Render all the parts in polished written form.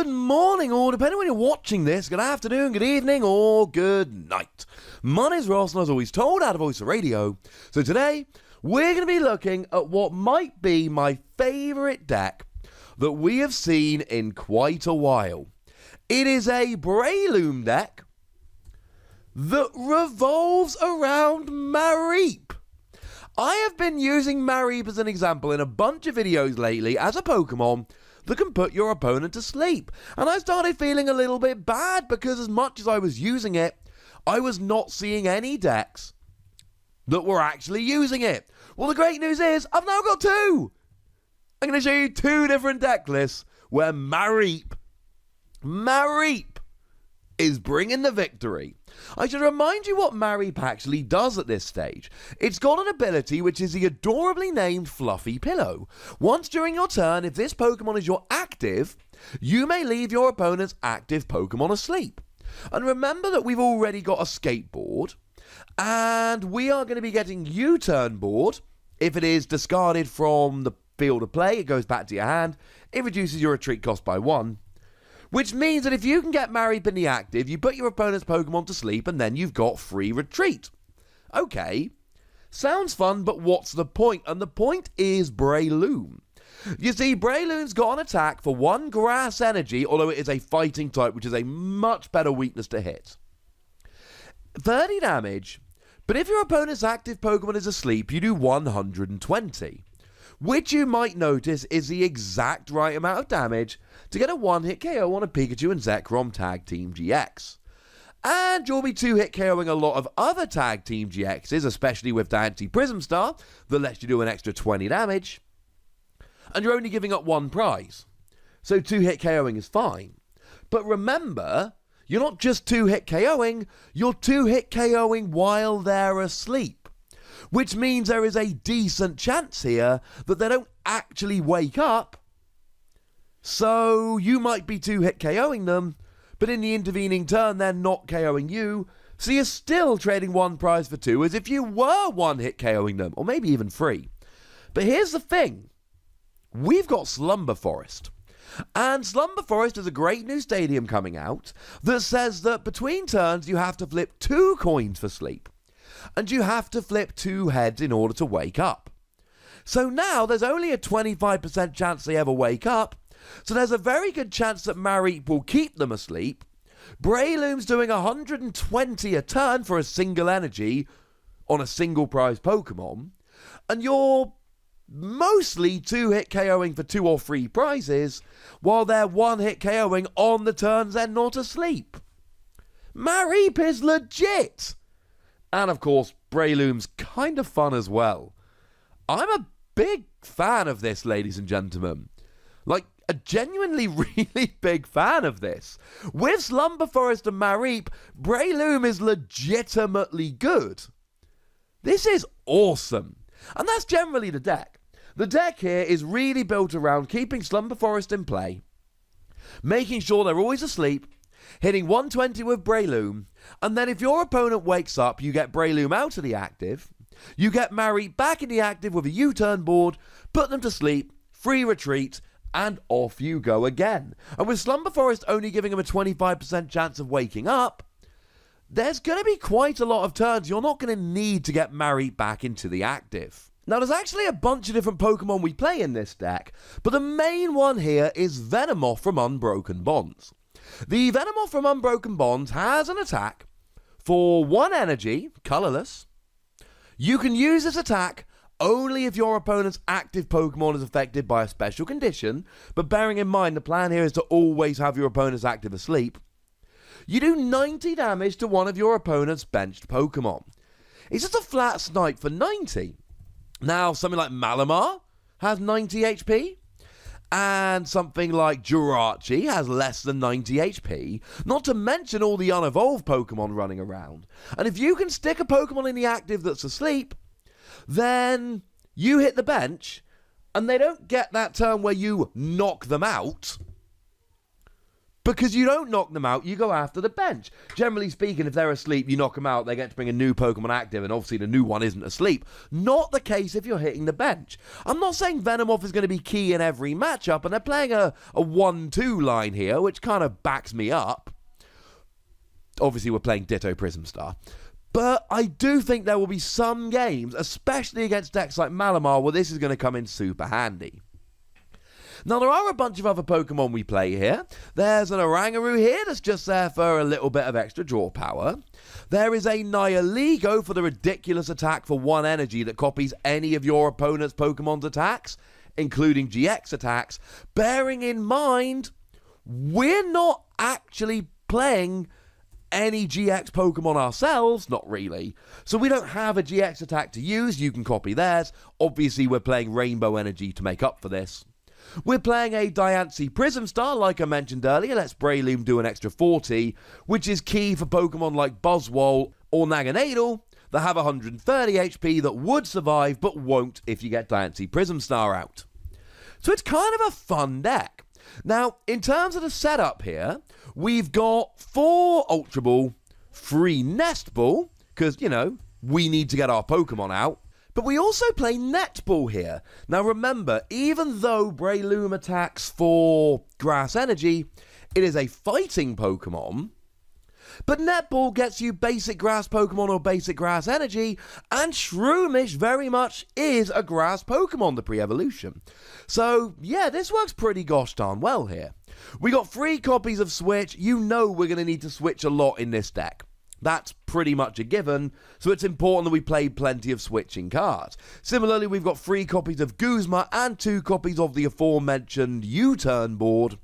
Good morning, or depending on when you're watching this, good afternoon, good evening, or good night. My name's Ross, and as always told, out of Voice of Radio. So today, we're going to be looking at what might be my favourite deck that we have seen in quite a while. It is a Breloom deck that revolves around Mareep. I have been using Mareep as an example in a bunch of videos lately as a Pokemon that can put your opponent to sleep. And I started feeling a little bit bad because as much as I was using it, I was not seeing any decks that were actually using it. Well, the great news is I've now got two. I'm going to show you two different deck lists where Mareep is bringing the victory. I should remind you what Mareep actually does at this stage. It's got an ability which is the adorably named Fluffy Pillow. Once during your turn, if this Pokemon is your active, you may leave your opponent's active Pokemon asleep. And remember that we've already got a skateboard, and we are going to be getting U-turn board. If it is discarded from the field of play, it goes back to your hand. It reduces your retreat cost by 1. Which means that if you can get Mareep in the active, you put your opponent's Pokemon to sleep, and then you've got free retreat. Okay, sounds fun, but what's the point? And the point is Breloom. You see, Breloom's got an attack for 1 grass energy, although it is a fighting type, which is a much better weakness to hit. 30 damage, but if your opponent's active Pokemon is asleep, you do 120. Which you might notice is the exact right amount of damage to get a 1-hit KO on a Pikachu and Zekrom Tag Team GX. And you'll be 2-hit KOing a lot of other Tag Team GXs, especially with the Anti-Prism Star, that lets you do an extra 20 damage. And you're only giving up 1 prize. So 2-hit KOing is fine. But remember, you're not just 2-hit KOing, you're 2-hit KOing while they're asleep. Which means there is a decent chance here that they don't actually wake up. So you might be 2-hit KOing them, but in the intervening turn they're not KOing you. So you're still trading 1 prize for 2 as if you were 1-hit KOing them, or maybe even 3. But here's the thing. We've got Slumber Forest. And Slumber Forest is a great new stadium coming out that says that between turns you have to flip 2 coins for sleep. And you have to flip 2 heads in order to wake up. So now there's only a 25% chance they ever wake up, so there's a very good chance that Mareep will keep them asleep. Breloom's doing 120 a turn for a single energy on a single prize Pokemon, and you're mostly 2-hit KOing for 2 or 3 prizes, while they're 1-hit KOing on the turns they're not asleep. Mareep is legit! And of course, Breloom's kind of fun as well. I'm a big fan of this, ladies and gentlemen. Like, a genuinely really big fan of this. With Slumber Forest and Mareep, Breloom is legitimately good. This is awesome. And that's generally the deck. The deck here is really built around keeping Slumber Forest in play, making sure they're always asleep, hitting 120 with Breloom, and then if your opponent wakes up, you get Breloom out of the active, you get Mareep back in the active with a U-turn board, put them to sleep, free retreat, and off you go again. And with Slumber Forest only giving them a 25% chance of waking up, there's going to be quite a lot of turns you're not going to need to get Mareep back into the active. Now, there's actually a bunch of different Pokemon we play in this deck, but the main one here is Venomoth from Unbroken Bonds. The Venomoth from Unbroken Bonds has an attack for 1 energy, colourless. You can use this attack only if your opponent's active Pokemon is affected by a special condition, but bearing in mind the plan here is to always have your opponent's active asleep. You do 90 damage to one of your opponent's benched Pokemon. It's just a flat snipe for 90. Now, something like Malamar has 90 HP, and something like Jirachi has less than 90 HP, not to mention all the unevolved Pokemon running around. And if you can stick a Pokemon in the active that's asleep, then you hit the bench, and they don't get that turn where you knock them out. Because you don't knock them out, you go after the bench. Generally speaking, if they're asleep, you knock them out, they get to bring a new Pokemon active, and obviously the new one isn't asleep. Not the case if you're hitting the bench. I'm not saying Venomoth is going to be key in every matchup, and they're playing a 1-2 line here, which kind of backs me up. Obviously, we're playing Ditto Prism Star. But I do think there will be some games, especially against decks like Malamar, where this is going to come in super handy. Now, there are a bunch of other Pokemon we play here. There's an Oranguru here that's just there for a little bit of extra draw power. There is a Nihilego for the ridiculous attack for 1 energy that copies any of your opponent's Pokemon's attacks, including GX attacks, bearing in mind, we're not actually playing any GX Pokemon ourselves, not really. So we don't have a GX attack to use, you can copy theirs. Obviously, we're playing Rainbow Energy to make up for this. We're playing a Diancie Prism Star, like I mentioned earlier. Let's Breloom do an extra 40, which is key for Pokemon like Buzzwole or Naganadel that have 130 HP that would survive but won't if you get Diancie Prism Star out. So it's kind of a fun deck. Now, in terms of the setup here, we've got 4 Ultra Ball, 3 Nest Ball, because, you know, we need to get our Pokemon out. But we also play Netball here. Now remember, even though Breloom attacks for Grass Energy, it is a fighting Pokemon. But Netball gets you basic Grass Pokemon or basic Grass Energy, and Shroomish very much is a Grass Pokemon, the pre-evolution. So yeah, this works pretty gosh darn well here. We got 3 copies of Switch. You know we're going to need to switch a lot in this deck. That's pretty much a given, so it's important that we play plenty of switching cards. Similarly, we've got 3 copies of Guzma and 2 copies of the aforementioned U-turn board.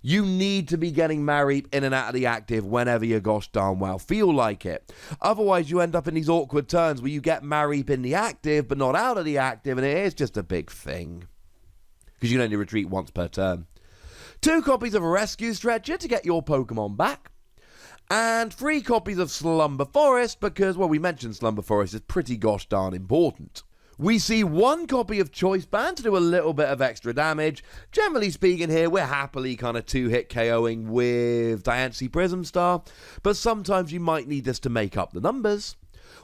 You need to be getting Mareep in and out of the active whenever you gosh darn well feel like it. Otherwise, you end up in these awkward turns where you get Mareep in the active but not out of the active, and it is just a big thing. Because you can only retreat once per turn. 2 copies of a Rescue Stretcher to get your Pokemon back. And 3 copies of Slumber Forest because, well, we mentioned Slumber Forest is pretty gosh darn important. We see 1 copy of Choice Band to do a little bit of extra damage. Generally speaking here, we're happily kind of 2-hit KOing with Diancie Prism Star, but sometimes you might need this to make up the numbers.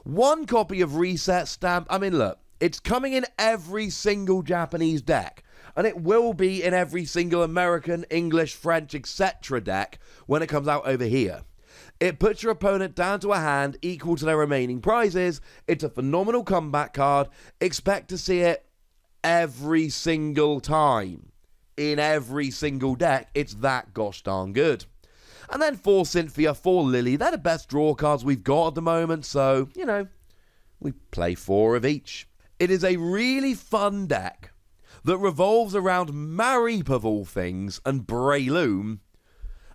1 copy of Reset Stamp. I mean, look, it's coming in every single Japanese deck, and it will be in every single American, English, French, etc. deck when it comes out over here. It puts your opponent down to a hand equal to their remaining prizes. It's a phenomenal comeback card. Expect to see it every single time. In every single deck. It's that gosh darn good. And then 4 Cynthia, 4 Lily. They're the best draw cards we've got at the moment. So, you know, we play 4 of each. It is a really fun deck that revolves around Mareep of all things and Breloom.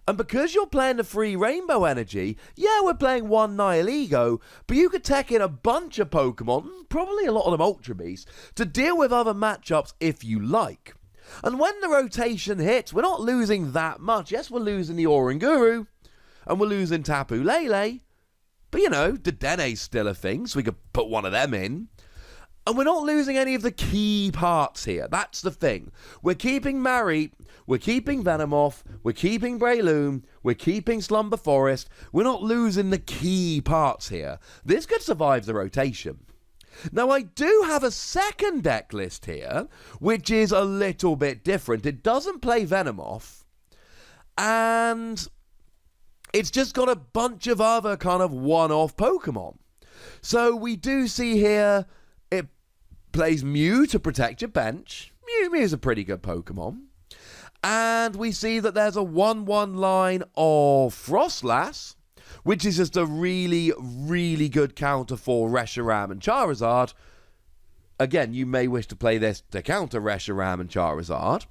And because you're playing the free Rainbow Energy, yeah, we're playing 1 Nihilego, but you could tech in a bunch of Pokemon, probably a lot of them Ultra Beasts, to deal with other matchups if you like. And when the rotation hits, we're not losing that much. Yes, we're losing the Oranguru, and we're losing Tapu Lele, but you know, Dedene's still a thing, so we could put one of them in. And we're not losing any of the key parts here. That's the thing. We're keeping Mareep, we're keeping Venomoth, we're keeping Breloom, we're keeping Slumber Forest. We're not losing the key parts here. This could survive the rotation. Now, I do have a second deck list here, which is a little bit different. It doesn't play Venomoth, and it's just got a bunch of other kind of one-off Pokemon. So we do see here, it plays Mew to protect your bench. Mew's a pretty good Pokemon. And we see that there's a 1-1 line of Frostlass, which is just a really, really good counter for Reshiram and Charizard. Again, you may wish to play this to counter Reshiram and Charizard.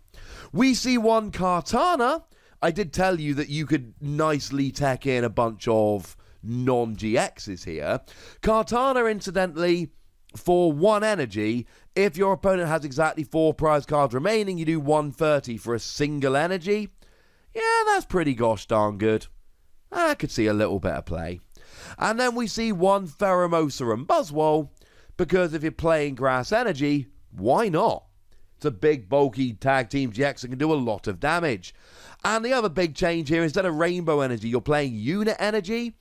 We see 1 Kartana. I did tell you that you could nicely tech in a bunch of non-GXs here. Kartana, incidentally, for 1 energy, if your opponent has exactly 4 prize cards remaining, you do 130 for a single energy. Yeah, that's pretty gosh darn good. I could see a little bit of play. And then we see 1 Pheromosa and Buzzwole, because if you're playing Grass Energy, why not? It's a big, bulky tag team GX that can do a lot of damage. And the other big change here, instead of Rainbow Energy, you're playing Unit Energy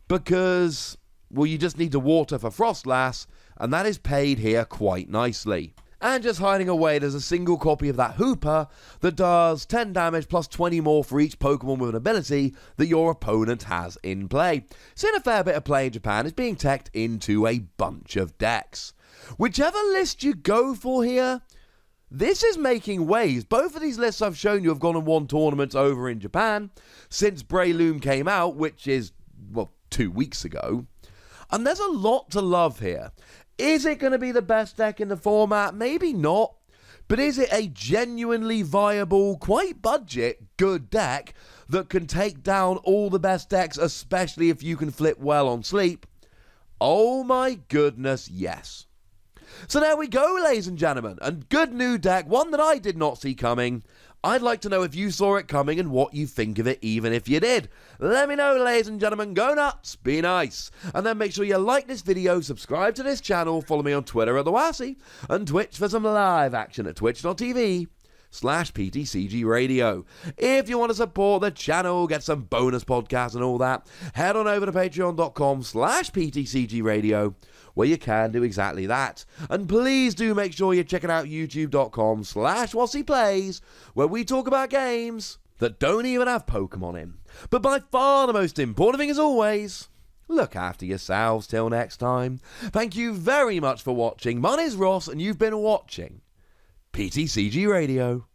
because, well, you just need to water for Frostlass, and that is paid here quite nicely. And just hiding away, there's a single copy of that Hooper that does 10 damage plus 20 more for each Pokemon with an ability that your opponent has in play. Seen a fair bit of play in Japan. It's being teched into a bunch of decks. Whichever list you go for here, this is making waves. Both of these lists I've shown you have gone and won tournaments over in Japan since Breloom came out, which is, well, 2 weeks ago. And there's a lot to love here. Is it going to be the best deck in the format? Maybe not. But is it a genuinely viable, quite budget, good deck that can take down all the best decks, especially if you can flip well on sleep? Oh my goodness, yes. So there we go, ladies and gentlemen. A good new deck, one that I did not see coming. I'd like to know if you saw it coming and what you think of it, even if you did. Let me know, ladies and gentlemen. Go nuts, be nice. And then make sure you like this video, subscribe to this channel, follow me on Twitter at The Wassy, and Twitch for some live action at twitch.tv/PTCGRadio. If you want to support the channel, get some bonus podcasts and all that, head on over to patreon.com/PTCGRadio, where you can do exactly that. And please do make sure you're checking out youtube.com/WassyPlays, where we talk about games that don't even have Pokemon in. But by far the most important thing, as always, look after yourselves till next time. Thank you very much for watching. My name's Ross, and you've been watching PTCG Radio.